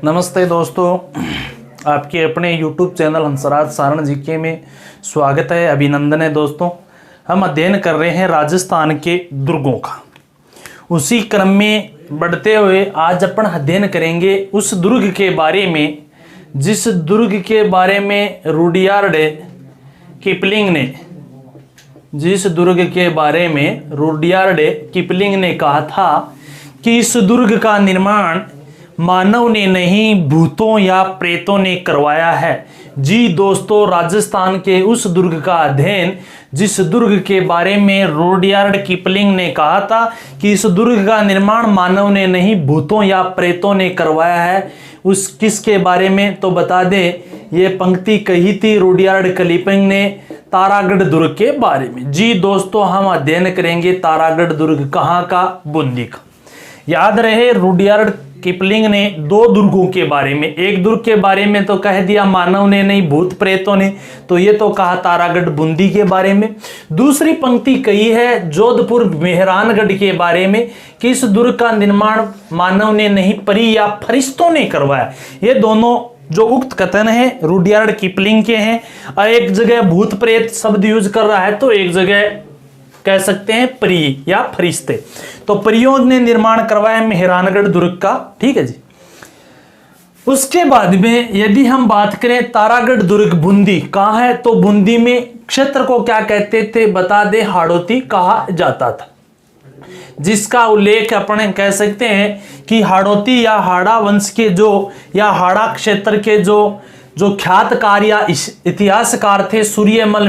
नमस्ते दोस्तों, आपके अपने YouTube channel Hansraj Saran GK में स्वागत है, अभिनंदन है। दोस्तों, हम अध्ययन कर रहे हैं राजस्थान के दुर्गों का। उसी क्रम में बढ़ते हुए आज अपन अध्ययन करेंगे उस दुर्ग के बारे में जिस दुर्ग के बारे में रुडयार्ड किपलिंग ने कहा था कि इस दुर्ग का निर्माण मानव ने नहीं भूतों या प्रेतों ने करवाया है। जी दोस्तों, राजस्थान के उस दुर्ग का अध्ययन जिस दुर्ग के बारे में रुडयार्ड किपलिंग ने कहा था कि इस दुर्ग का निर्माण मानव ने नहीं भूतों या प्रेतों ने करवाया है, उस किसके बारे में तो बता दे। ये पंक्ति कही थी रुडयार्ड किपलिंग ने तारागढ़ दुर्ग के बारे में। जी दोस्तों, हम अध्ययन करेंगे तारागढ़ दुर्ग कहाँ का, बूंदी का। याद रहे, रुडयार्ड किपलिंग ने दो दुर्गों के बारे में, एक दुर्ग के बारे में तो कह दिया मानव ने नहीं भूत प्रेतों ने, तो ये तो कहा तारागढ़ बूंदी के बारे में। दूसरी पंक्ति कही है जोधपुर मेहरानगढ़ के बारे में कि इस दुर्ग का निर्माण मानव ने नहीं परी या फरिश्तों ने करवाया। ये दोनों जो उक्त कथन है रुडयार्ड किपलिंग के हैं। और एक जगह भूत प्रेत शब्द यूज कर रहा है तो एक जगह कह सकते हैं परी या फरिश्ते। तो परियों ने निर्माण करवाया मेहरानगढ़ दुर्ग का, ठीक है जी। उसके बाद में यदि हम बात करें तारागढ़ दुर्ग बूंदी कहाँ है, तो बूंदी में क्षेत्र को क्या कहते थे बता दे, हाड़ौती कहा जाता था, जिसका उल्लेख अपने कह सकते हैं कि हाड़ौती या हाड़ा वंश के या हाड़ा क्षेत्र के जो ख्यातकार या इतिहासकार थे सूर्यमल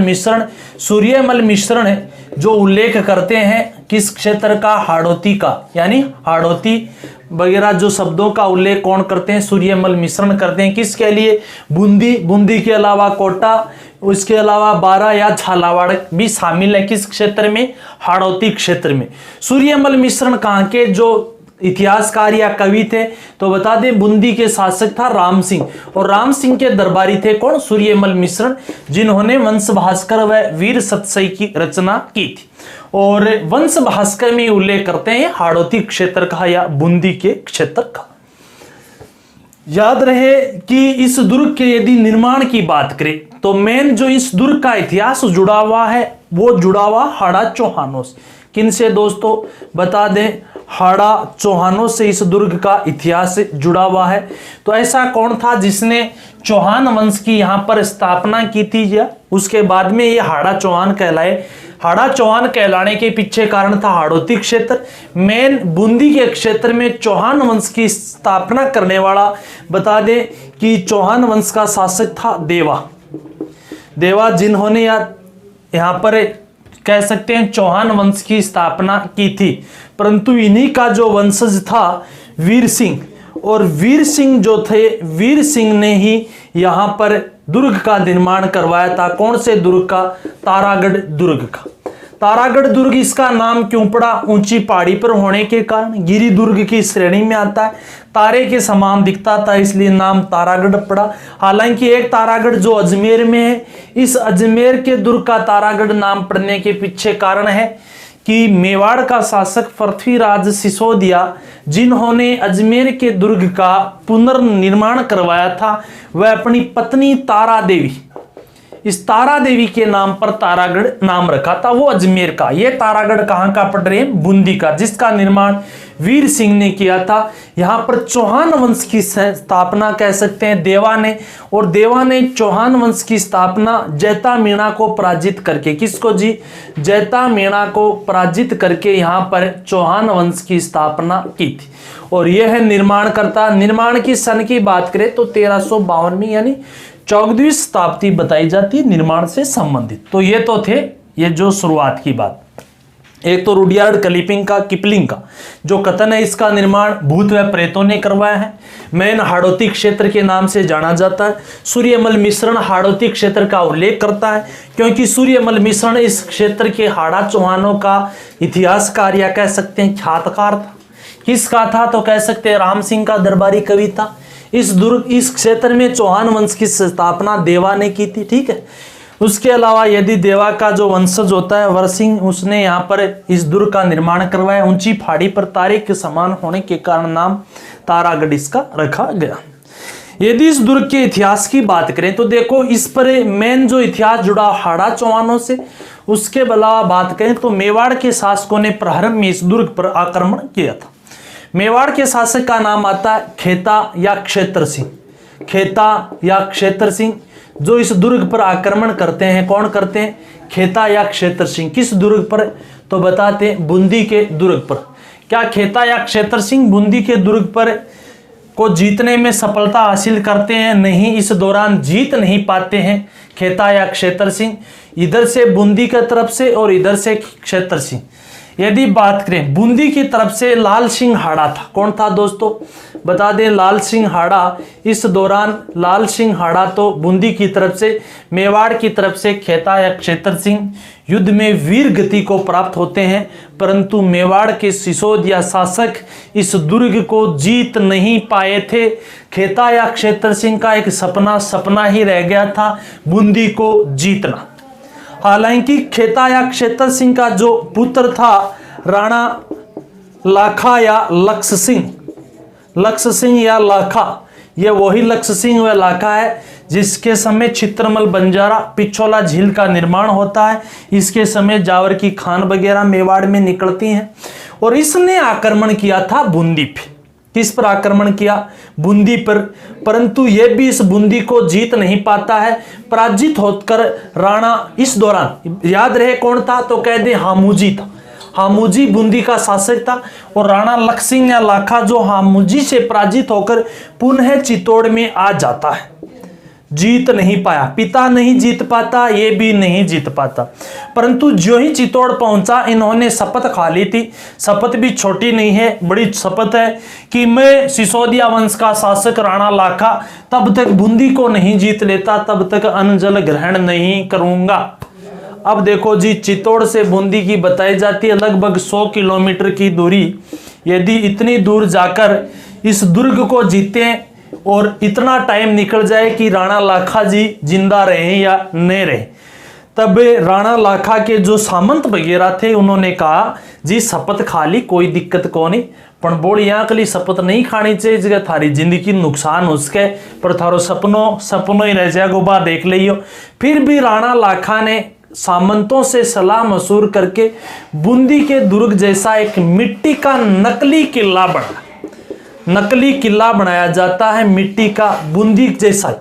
मिश्रण जो उल्लेख करते हैं किस क्षेत्र का, हाड़ौती का। यानी हाड़ौती वगैरह जो शब्दों का उल्लेख कौन करते हैं, सूर्यमल मिश्रण करते हैं। किसके लिए, बूंदी के अलावा कोटा, उसके अलावा बारा या झालावाड़ भी शामिल है किस क्षेत्र में, हाड़ौती क्षेत्र में। सूर्यमल मिश्रण कहाँ के जो इतिहासकार या कवि थे तो बता दें बूंदी के शासक था राम सिंह, और राम सिंह के दरबारी थे कौन, सूर्यमल मिश्रण, जिन्होंने वंश भास्कर व वीर सतसई की रचना की थी। और वंश भास्कर में उल्लेख करते हैं हाड़ौती क्षेत्र का या बूंदी के क्षेत्र का। याद रहे कि इस दुर्ग के यदि निर्माण की बात करें तो मेन जो इस दुर्ग का इतिहास जुड़ा हुआ है वो जुड़ा हुआ हाड़ा चौहानों से। किन से दोस्तों बता दें, हाड़ा चौहानों से इस दुर्ग का इतिहास जुड़ा हुआ है। तो ऐसा कौन था जिसने चौहान वंश की यहाँ पर स्थापना की थी, या उसके बाद में ये हाड़ा चौहान कहलाए। हाड़ा चौहान कहलाने के पीछे कारण था हाड़ौती क्षेत्र। मेन बूंदी के क्षेत्र में चौहान वंश की स्थापना करने वाला बता दें कि चौहान वंश का शासक था देवा, जिन्होंने यहाँ पर कह सकते हैं चौहान वंश की स्थापना की थी। परंतु इन्हीं का जो वंशज था वीर सिंह, और वीर सिंह जो थे, वीर सिंह ने ही यहाँ पर दुर्ग का निर्माण करवाया था। कौन से दुर्ग का, तारागढ़ दुर्ग का। तारागढ़ दुर्ग इसका नाम क्यों पड़ा, ऊंची पहाड़ी पर होने के कारण, गिरी दुर्ग की श्रेणी में आता है, तारे के समान दिखता था इसलिए नाम तारागढ़ पड़ा। हालांकि एक तारागढ़ जो अजमेर में है, इस अजमेर के दुर्ग का तारागढ़ नाम पड़ने के पीछे कारण है कि मेवाड़ का शासक पृथ्वीराज सिसोदिया, जिन्होंने अजमेर के दुर्ग का पुनर्निर्माण करवाया था, वह अपनी पत्नी तारा देवी, इस तारा देवी के नाम पर तारागढ़ नाम रखा था, वो अजमेर का। ये तारागढ़ कहाँ का पड़ रहे हैं, बूंदी का, जिसका निर्माण वीर सिंह ने किया था। यहाँ पर चौहान वंश की स्थापना कह सकते हैं देवा ने, और देवा ने चौहान वंश की स्थापना जैता मीणा को पराजित करके, किसको जी, जैता मीणा को पराजित करके यहाँ पर चौहान वंश की स्थापना की थी। और यह है निर्माणकर्ता। निर्माण की सन की बात करें तो 1352 में, यानी 14वीं शताब्दी बताई जाती है निर्माण से संबंधित। तो ये तो थे ये जो शुरुआत की बात। एक तो रुडयार्ड किपलिंग का जो कथन है, इसका निर्माण भूत व प्रेतों ने करवाया है। मेन हाड़ौती क्षेत्र के नाम से जाना जाता है। सूर्यमल मिश्रण हाड़ौती क्षेत्र का उल्लेख करता है क्योंकि सूर्यमल मिश्रण इस क्षेत्र के हाड़ा चौहानों का इतिहासकार या कह सकते हैं ख्यातकार था। किसका था तो कह सकते हैं राम सिंह का दरबारी कवि था। इस क्षेत्र में चौहान वंश की स्थापना देवा ने की थी, ठीक है। उसके अलावा यदि देवा का जो वंशज होता है वर सिंह, उसने यहाँ पर इस दुर्ग का निर्माण करवाया। ऊंची पहाड़ी पर तारे के समान होने के कारण नाम तारागढ़ इसका रखा गया। यदि इस दुर्ग के इतिहास की बात करें तो देखो इस पर मेन जो इतिहास जुड़ा हाड़ा चौहानों से, उसके अलावा बात करें तो मेवाड़ के शासकों ने प्रारंभ में इस दुर्ग पर आक्रमण किया था। मेवाड़ के शासक का नाम आता है खेता या क्षेत्र सिंह। खेता या क्षेत्र सिंह जो इस दुर्ग पर आक्रमण करते हैं, कौन करते हैं? खेता या क्षेत्र सिंह। किस दुर्ग पर? तो बताते हैं बूंदी के दुर्ग पर। क्या खेता या क्षेत्र सिंह बूंदी के दुर्ग पर को जीतने में सफलता हासिल करते हैं? नहीं, इस दौरान जीत नहीं पाते हैं खेता या क्षेत्र सिंह, इधर से बूंदी की तरफ से और इधर से क्षेत्र सिंह। यदि बात करें बूंदी की तरफ से लाल सिंह हाड़ा था। कौन था दोस्तों? बता दें लाल सिंह हाड़ा। इस दौरान लाल सिंह हाड़ा तो बूंदी की तरफ से, मेवाड़ की तरफ से खेता या क्षेत्र सिंह युद्ध में वीर गति को प्राप्त होते हैं, परंतु मेवाड़ के सिसोदिया शासक इस दुर्ग को जीत नहीं पाए थे। खेता या क्षेत्र सिंह का एक सपना ही रह गया था, बूंदी को जीतना। हालांकि खेता या क्षेत्र सिंह का जो पुत्र था राणा लाखा या लक्ष्य सिंह या लाखा, यह वही लक्ष्य सिंह व लाखा है जिसके समय चित्रमल बंजारा पिछोला झील का निर्माण होता है। इसके समय जावर की खान वगैरह मेवाड़ में निकलती हैं और इसने आक्रमण किया था बूंदी पे। किस पर आक्रमण किया? बूंदी पर। परंतु यह भी इस बूंदी को जीत नहीं पाता है, पराजित होकर राणा इस दौरान, याद रहे कौन था? तो कह दे हामूजी था। हामूजी बूंदी का शासक था और राणा लक्ष्य सिंह या लाखा जो हामूजी से पराजित होकर पुनः चित्तौड़ में आ जाता है। जीत नहीं पाया, पिता नहीं जीत पाता, ये भी नहीं जीत पाता। परंतु जो ही चित्तौड़ पहुंचा इन्होंने शपथ खा ली थी। शपथ भी छोटी नहीं है, बड़ी शपथ है कि मैं सिसोदिया वंश का शासक राणा लाखा तब तक बूंदी को नहीं जीत लेता, तब तक अन्न जल ग्रहण नहीं करूंगा। अब देखो जी, चित्तौड़ से बूंदी की बताई जाती है लगभग 100 किलोमीटर की दूरी। यदि इतनी दूर जाकर इस दुर्ग को जीते और इतना टाइम निकल जाए कि राणा लाखा जी जिंदा रहे या नहीं रहे, तब राणा लाखा के जो सामंत वगैरह थे उन्होंने कहा जी शपथ खा ली, कोई दिक्कत को नहीं, पण बोल यहाँ के लिए शपथ नहीं खानी चाहिए, जगह थारी जिंदगी नुकसान हो सके, पर थारो सपनों ही रह जाए, गोबा देख लियो। फिर भी राणा लाखा ने सामंतों से सलाह मशूर करके बूंदी के दुर्ग जैसा एक मिट्टी का नकली किला बनाया जाता है, मिट्टी का, बूंदी जैसा,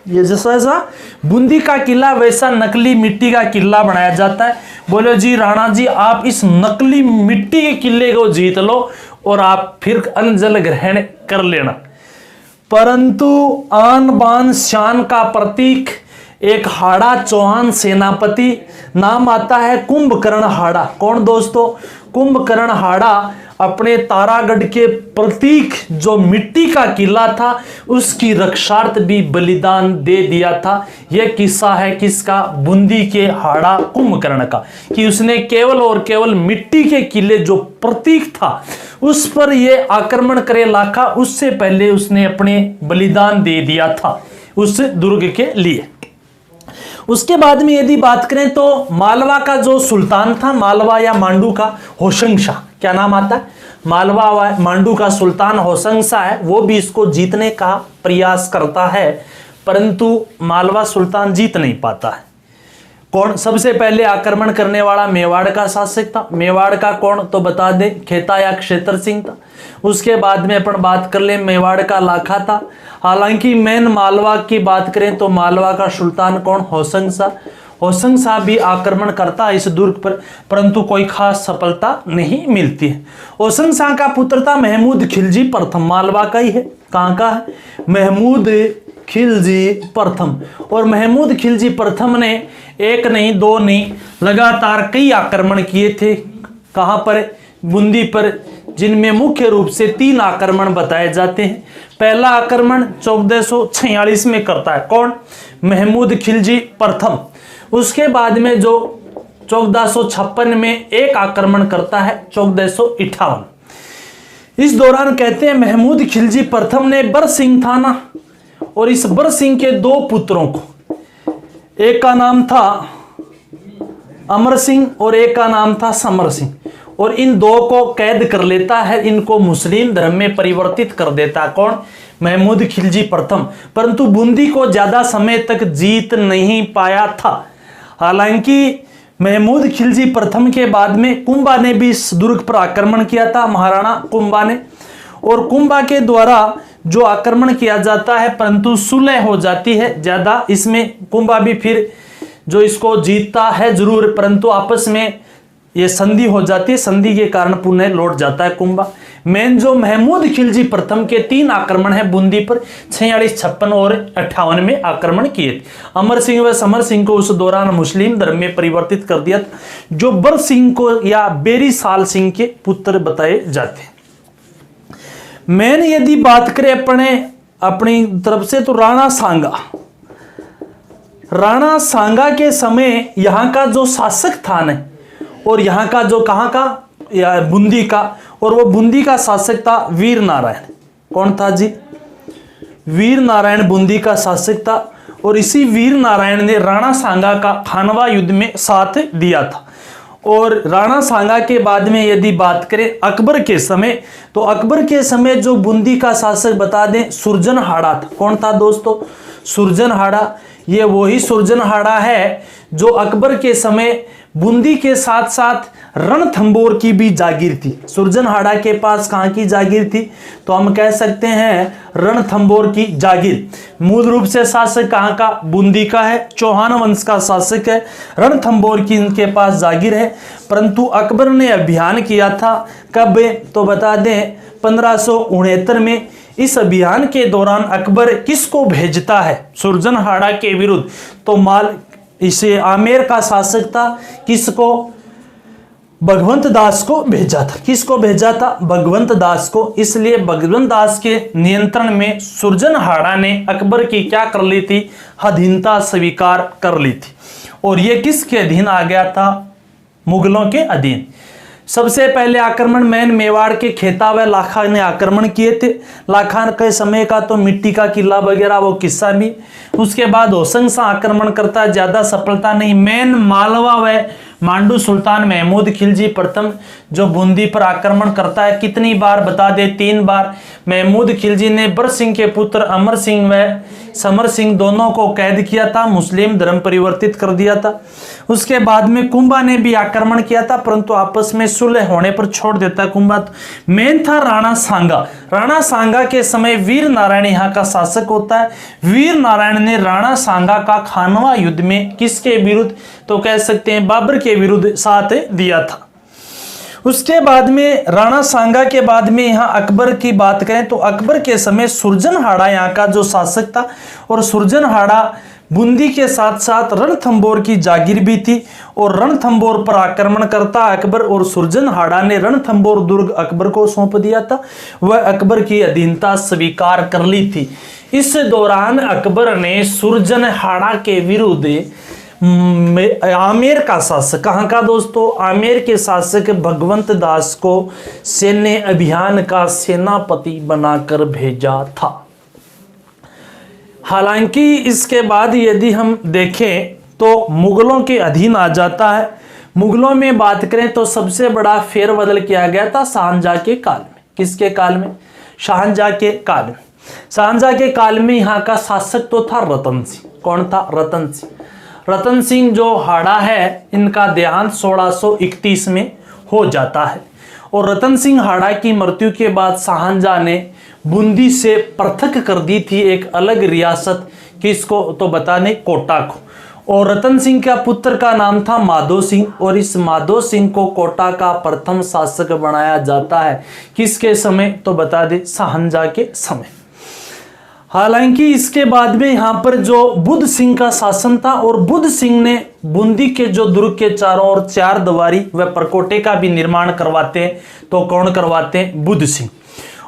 ये जैसा बूंदी का किला वैसा नकली मिट्टी का किला बनाया जाता है। बोले जी राणा जी आप इस नकली मिट्टी के किले को जीत लो और आप फिर अन्न जल ग्रहण कर लेना। परंतु आन बान शान का प्रतीक एक हाड़ा चौहान सेनापति, नाम आता है कुंभकर्ण हाड़ा। कौन दोस्तों? कुंभकर्ण हाड़ा अपने तारागढ़ के प्रतीक जो मिट्टी का किला था उसकी रक्षार्थ भी बलिदान दे दिया था। यह किस्सा है किसका? बूंदी के हाड़ा कुंभकर्ण का, कि उसने केवल और केवल मिट्टी के किले जो प्रतीक था उस पर यह आक्रमण करे लाखा, उससे पहले उसने अपने बलिदान दे दिया था उस दुर्ग के लिए। उसके बाद में यदि बात करें तो मालवा का जो सुल्तान था, मालवा या मांडू का होशंग शाह, क्या नाम आता है? मालवा व मांडू का सुल्तान होशंग शाह है, वो भी इसको जीतने का प्रयास करता है, परंतु मालवा सुल्तान जीत नहीं पाता है। कौन सबसे पहले आक्रमण करने वाला? मेवाड़ का शासक था। मेवाड़ का कौन? तो बता दे, खेता या क्षेत्र सिंह था। उसके बाद में अपन बात कर ले, मेवाड़ का लाखा था। हालांकि मेन मालवा की बात करें तो मालवा का सुल्तान कौन? होशंग शाह। होशंग शाह भी आक्रमण करता है इस दुर्ग पर, परंतु कोई खास सफलता नहीं मिलती है। होशंग शाह का पुत्र था महमूद खिलजी प्रथम, मालवा का ही है। कहाँ का है? महमूद खिलजी प्रथम। और महमूद खिलजी प्रथम ने एक नहीं दो नहीं लगातार कई आक्रमण किए थे। कहाँ पर? बूंदी पर, जिनमें मुख्य रूप से 3 आक्रमण बताए जाते हैं। पहला आक्रमण 1446 में करता है कौन? महमूद खिलजी प्रथम। उसके बाद में जो 1456 में एक आक्रमण करता है 1458। इस दौरान कहते हैं महमूद खिलजी प्रथम ने बर सिंह था ना, और इस बर सिंह के 2 पुत्रों को, एक का नाम था अमर सिंह और एक का नाम था समर सिंह, और इन 2 को कैद कर लेता है, इनको मुस्लिम धर्म में परिवर्तित कर देता है। कौन? महमूद खिलजी प्रथम, परंतु बूंदी को ज्यादा समय तक जीत नहीं पाया था। हालांकि महमूद खिलजी प्रथम के बाद में कुंभा ने भी इस दुर्ग पर आक्रमण किया था, महाराणा कुंभा ने, और कुंभा के द्वारा जो आक्रमण किया जाता है परंतु सुलह हो जाती है ज्यादा, इसमें कुंभा भी फिर जो इसको जीतता है जरूर, परंतु आपस में ये संधि हो जाती है, संधि के कारण पुनः लौट जाता है कुंभा। मेन जो महमूद खिलजी प्रथम के 3 आक्रमण है बूंदी पर, 46, 56 और 58 में आक्रमण किए थे। अमर सिंह व समर सिंह को उस दौरान मुस्लिम धर्म में परिवर्तित कर दिया था, जो बर सिंह को या बेरी साल सिंह के पुत्र बताए जाते हैं। मेन यदि बात करें अपनी तरफ से तो राणा सांगा के समय यहाँ का जो शासक था न, और यहाँ का जो कहाँ का या बूंदी का, और वो बूंदी का शासक था वीर नारायण। कौन था जी? वीर नारायण बूंदी का शासक था, और इसी वीर नारायण ने राणा सांगा का खानवा युद्ध में साथ दिया था। और राणा सांगा के बाद में यदि बात करें अकबर के समय, तो अकबर के समय जो बूंदी का शासक बता दें सुरजनहाड़ा था। कौन था दोस्तों? सुरजनहाड़ा। ये वही सुरजनहाड़ा है जो अकबर के समय बूंदी के साथ साथ रणथंबोर की भी जागीर थी। सुरजनहाड़ा के पास कहाँ की जागीर थी? तो हम कह सकते हैं रणथंबोर की जागीर। मूल रूप से शासक कहाँ का? बूंदी का है, चौहान वंश का शासक है, रणथंबोर की इनके पास जागीर है। परंतु अकबर ने अभियान किया था, कब? तो बता दें 1569 में। इस अभियान के दौरान अकबर किसको भेजता है सुरजनहाड़ा के विरुद्ध? तो इसे आमेर का शासक था, किसको? भगवंत दास को भेजा था। किसको भेजा था? भगवंत दास को। इसलिए भगवंत दास के नियंत्रण में सुरजनहाड़ा ने अकबर की क्या कर ली थी? अधीनता स्वीकार कर ली थी। और यह किसके अधीन आ गया था? मुगलों के अधीन। सबसे पहले आक्रमण मैन मेवाड़ के खेता व लाखा ने आक्रमण किए थे। लाखा के समय का तो मिट्टी का किला वगैरह वो किस्सा भी। उसके बाद होशंग शाह आक्रमण करता है, ज्यादा सफलता नहीं। मैन मालवा व मांडू सुल्तान महमूद खिलजी प्रथम जो बूंदी पर आक्रमण करता है, कितनी बार बता दे? 3 बार। महमूद खिलजी ने बर सिंह के पुत्र अमर सिंह व समर सिंह दोनों को कैद किया था, मुस्लिम धर्म परिवर्तित कर दिया था। उसके बाद में कुंभा ने भी आक्रमण किया था, परंतु आपस में सुलह होने पर छोड़ देता कुंभा। मेन था राणा सांगा। राणा सांगा के समय वीर नारायण यहाँ का शासक होता है। वीर नारायण ने राणा सांगा का खानवा युद्ध में किसके विरुद्ध? तो कह सकते हैं बाबर के विरुद्ध साथ दिया था। उसके बाद में राणा सांगा के बाद में यहाँ अकबर की बात करें तो अकबर के समय सुरजनहाड़ा यहाँ का जो शासक था, और सुरजनहाड़ा बूंदी के साथ साथ रणथंबोर की जागीर भी थी, और रणथंबोर पर आक्रमण करता अकबर, और सुरजनहाड़ा ने रणथंबोर दुर्ग अकबर को सौंप दिया था। वह अकबर की अधीनता स्वीकार कर ली थी। इस दौरान अकबर ने सुरजनहाड़ा के विरुद्ध आमेर का शासक, कहाँ का दोस्तों? आमेर के शासक भगवंत दास को सैन्य अभियान का सेनापति बनाकर भेजा था। हालांकि इसके बाद यदि हम देखें तो मुगलों के अधीन आ जाता है। मुगलों में बात करें तो सबसे बड़ा फेरबदल किया गया था शाहजहां के काल में। किसके काल में? शाहजहां के काल में। शाहजहां के काल में यहाँ का शासक तो था रतन सिंह। कौन था? रतन सिंह। रतन सिंह जो हाड़ा है, इनका देहांत 1631 में हो जाता है, और रतन सिंह हाड़ा की मृत्यु के बाद शाहजहां ने बूंदी से पृथक कर दी थी एक अलग रियासत। किसको? तो बता दें कोटा को। और रतन सिंह का पुत्र का नाम था माधो सिंह, और इस माधो सिंह को कोटा का प्रथम शासक बनाया जाता है। किसके समय? तो बता दें शाहजहां के समय। हालांकि इसके बाद में यहाँ पर जो बुद्ध सिंह का शासन था, और बुद्ध सिंह ने बूंदी के जो दुर्ग के चारों ओर 4 दीवारी व परकोटे का भी निर्माण करवाते हैं। तो कौन करवाते हैं? बुद्ध सिंह।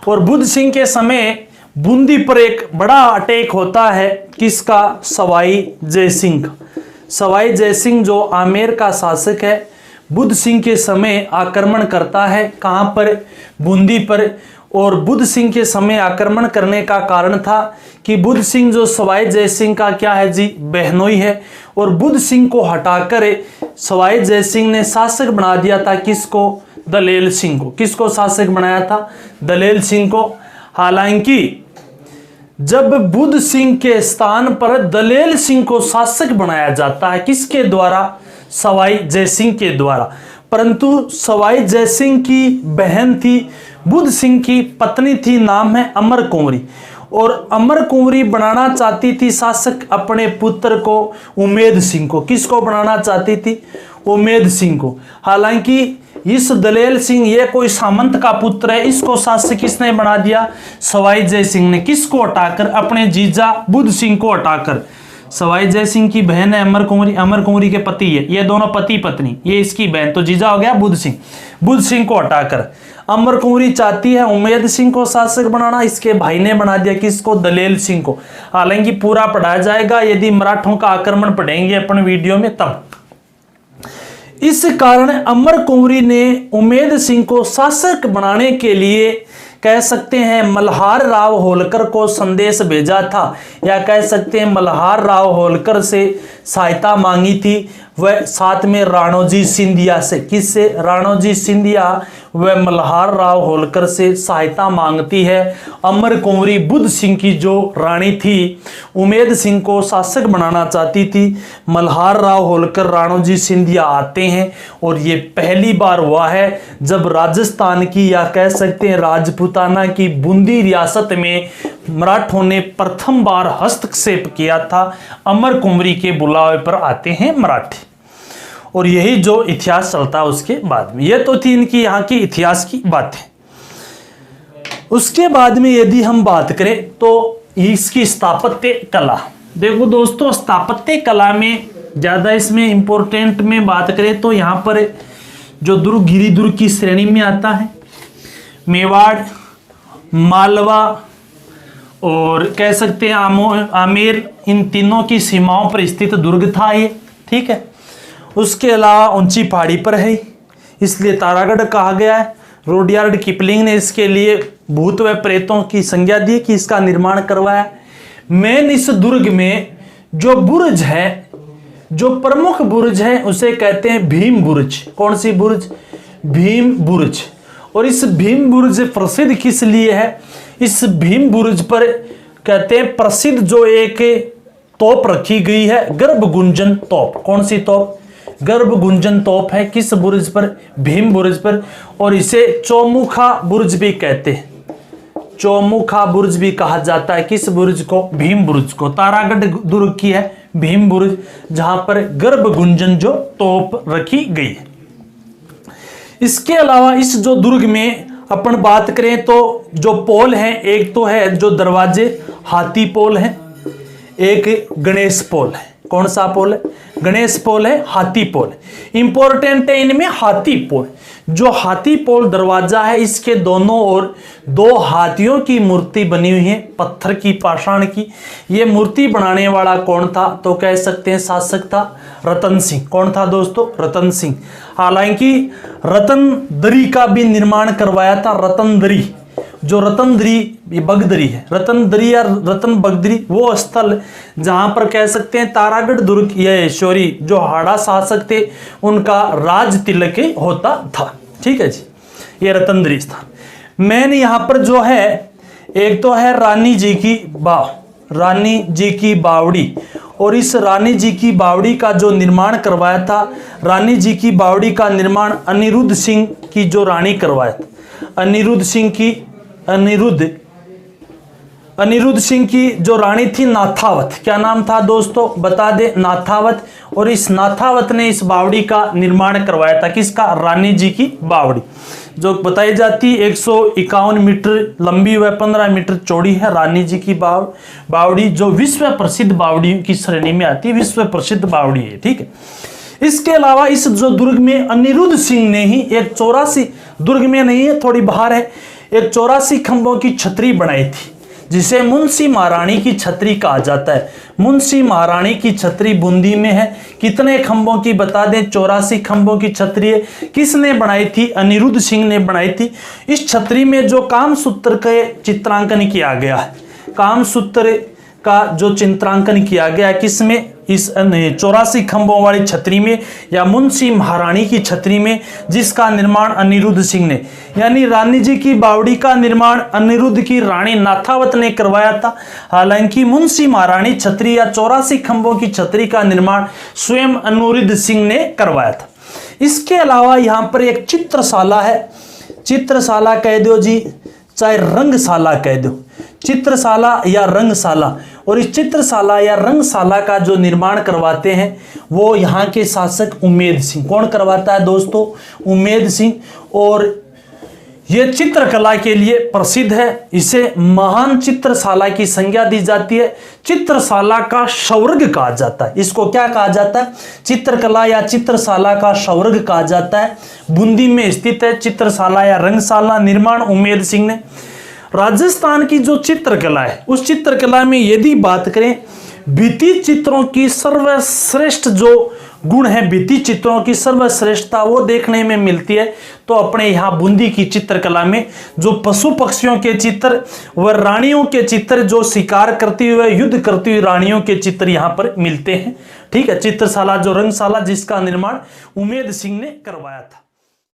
और बुद्ध सिंह के समय बूंदी पर एक बड़ा अटैक होता है। किसका? सवाई जयसिंह का। सवाई जयसिंह जो आमेर का शासक है, बुद्ध सिंह के समय आक्रमण करता है। कहाँ पर? बूंदी पर। और बुद्ध सिंह के समय आक्रमण करने का कारण था कि बुद्ध सिंह जो सवाई जयसिंह का क्या है जी? बहनोई है। और बुद्ध सिंह को हटाकर सवाई जयसिंह ने शासक बना दिया था। किसको? दलेल सिंह को। किसको शासक बनाया था? दलेल सिंह को। हालांकि जब बुद्ध सिंह के स्थान पर दलेल सिंह को शासक बनाया जाता है, किसके द्वारा? सवाई जय सिंह के द्वारा। परंतु सवाई जय सिंह की बहन थी, बुद्ध सिंह की पत्नी थी, नाम है अमर कुंवरी, और अमर कुंवरी बनाना चाहती थी शासक अपने पुत्र को, उमेद सिंह को। किसको बनाना चाहती थी? उमेद सिंह को। हालांकि इस दलेल सिंह ये कोई सामंत का पुत्र है, इसको शासक किसने बना दिया? सवाई जय सिंह ने। किसको हटाकर? अपने जीजा बुद्ध सिंह को हटाकर। सवाई जय सिंह की बहन है अमर कुंवरी, अमर कुंवरी के पति है, ये दोनों पति पत्नी, ये इसकी बहन, तो जीजा हो गया बुद्ध सिंह। बुद्ध सिंह को हटाकर अमर कुंवरी चाहती है उमेद सिंह को शासक बनाना, इसके भाई ने बना दिया किसको? दलेल सिंह को। हालांकि पूरा पढ़ाया जाएगा यदि मराठों का आक्रमण पढ़ेंगे अपन वीडियो में तब। इस कारण अमर कुंवरी ने उमेद सिंह को शासक बनाने के लिए कह सकते हैं मल्हार राव होलकर को संदेश भेजा था, या कह सकते हैं मल्हार राव होलकर से सहायता मांगी थी, वह साथ में राणोजी सिंधिया से। किससे? राणोजी सिंधिया वह मल्हार राव होलकर से सहायता मांगती है। अमर कुंवरी बुद्ध सिंह की जो रानी थी, उमेद सिंह को शासक बनाना चाहती थी। मल्हार राव होलकर, राणोजी सिंधिया आते हैं, और ये पहली बार हुआ है जब राजस्थान की, या कह सकते हैं राजपूताना की बूंदी रियासत में मराठों ने प्रथम बार हस्तक्षेप किया था। अमर कुंवरी के बुलावे पर आते हैं मराठी, और यही जो इतिहास चलता है उसके बाद में। यह तो थी इनकी यहाँ की इतिहास की बात है। उसके बाद में यदि हम बात करें तो इसकी स्थापत्य कला। देखो दोस्तों, स्थापत्य कला में ज़्यादा इसमें इंपॉर्टेंट में बात करें तो यहाँ पर जो दुर्ग, गिरी दुर्ग की श्रेणी में आता है। मेवाड़, मालवा और कह सकते हैं आमेर, इन तीनों की सीमाओं पर स्थित दुर्ग था ये, ठीक है। उसके अलावा ऊंची पहाड़ी पर है, इसलिए तारागढ़ कहा गया है। रुडयार्ड किपलिंग ने इसके लिए भूत व प्रेतों की संज्ञा दी कि इसका निर्माण करवाया। मेन इस दुर्ग में जो बुर्ज है, जो प्रमुख बुर्ज है, उसे कहते हैं भीम बुर्ज। कौन सी बुर्ज? भीम बुर्ज। और इस भीम बुर्ज प्रसिद्ध किस लिए है? इस भीम बुर्ज पर कहते हैं प्रसिद्ध जो एक तोप रखी गई है, गर्भ गुंजन तोप। कौन सी तोप? गर्भ गुंजन तोप है। किस बुर्ज पर? भीम बुर्ज पर। और इसे चौमुखा बुर्ज भी कहते हैं, चौमुखा बुर्ज भी कहा जाता है। किस बुर्ज को? भीम बुर्ज को। तारागढ़ दुर्ग की है भीम बुर्ज, जहां पर गर्भ गुंजन जो तोप रखी गई है। इसके अलावा इस जो दुर्ग में अपन बात करें तो जो पोल हैं, एक तो है जो दरवाजे हाथी पोल है, एक गणेश पोल है। कौन सा पोल है? गणेश पोल है, हाथी पोल। इंपॉर्टेंट है इनमें हाथी पोल। जो हाथी पोल दरवाजा है, इसके दोनों ओर दो हाथियों की मूर्ति बनी हुई है, पत्थर की, पाषाण की। ये मूर्ति बनाने वाला कौन था? तो कह सकते हैं शासक था रतन सिंह। कौन था दोस्तों? रतन सिंह। हालांकि रतन दरी का भी निर्माण करवाया था। रतन दरी, जो रतन दरी, ये बगदरी है, रतन दरी या रतन बगदरी, वो स्थल जहां पर कह सकते हैं तारागढ़ दुर्ग, ये सॉरी जो हाड़ा शासक थे उनका राज तिलक होता था। ठीक है जी, ये रतन दरी स्थान। मेन यहाँ पर जो है, एक तो है रानी जी की बाव, रानी जी की बावड़ी। और इस रानी जी की बावड़ी का जो निर्माण करवाया था, रानी जी की बावड़ी का निर्माण अनिरुद्ध सिंह की जो रानी करवाया था, अनिरुद्ध सिंह की जो रानी थी नाथावत। क्या नाम था दोस्तों? बता दे, नाथावत। और इस नाथावत ने इस बावड़ी का निर्माण करवाया था। किसका? रानी जी की बावड़ी, जो बताई जाती 151 मीटर लंबी व 15 मीटर चौड़ी है। रानी जी की बावड़ी जो विश्व प्रसिद्ध बावड़ी की श्रेणी में आती है, विश्व प्रसिद्ध बावड़ी है। ठीक है। इसके अलावा इस जो दुर्ग में अनिरुद्ध सिंह ने ही एक 84, दुर्ग में नहीं है, थोड़ी बाहर है, एक 84 खंभों की छतरी बनाई थी, जिसे मुंशी महारानी की छतरी कहा जाता है। मुंशी महारानी की छतरी बूंदी में है। कितने खंभों की बता दें? 84 खंभों की छतरी है। किसने बनाई थी? अनिरुद्ध सिंह ने बनाई थी। इस छतरी में जो कामसूत्र के चित्रांकन किया गया है, कामसूत्र का जो चित्रांकन किया गया है, किसमें? इस 84 खंभों वाली छतरी में या मुंशी महारानी की छतरी में, जिसका निर्माण अनिरुद्ध सिंह ने, यानी रानी जी की बावड़ी का निर्माण अनिरुद्ध की रानी नाथावत ने करवाया था। हालांकि मुंशी महारानी छतरी या 84 खंभों की छतरी का निर्माण स्वयं अनिरुद्ध सिंह ने करवाया था। इसके अलावा यहाँ पर एक चित्रशाला है, चित्रशाला कह दो जी, चाहे रंगशाला कह दो, चित्रशाला या रंगशाला। और इस चित्रशाला या रंगशाला का जो निर्माण करवाते हैं वो यहाँ के शासक उम्मेद सिंह। कौन करवाता है दोस्तों? उम्मेद सिंह। और ये चित्रकला के लिए प्रसिद्ध है, इसे महान चित्रशाला की संज्ञा दी जाती है। चित्रशाला का स्वर्ग कहा जाता है। इसको क्या कहा जाता है? चित्रकला या चित्रशाला का स्वर्ग कहा जाता है। बूंदी में स्थित है चित्रशाला या रंगशाला, निर्माण उम्मेद सिंह ने। राजस्थान की जो चित्रकला है उस चित्रकला में यदि बात करें, भित्ति चित्रों की सर्वश्रेष्ठ जो गुण है, भित्ति चित्रों की सर्वश्रेष्ठता वो देखने में मिलती है तो अपने यहाँ बूंदी की चित्रकला में जो पशु पक्षियों के चित्र व रानियों के चित्र, जो शिकार करती हुए युद्ध करती हुई रानियों के चित्र यहाँ पर मिलते हैं। ठीक है, चित्रशाला जो रंगशाला जिसका निर्माण उम्मेद सिंह ने करवाया था।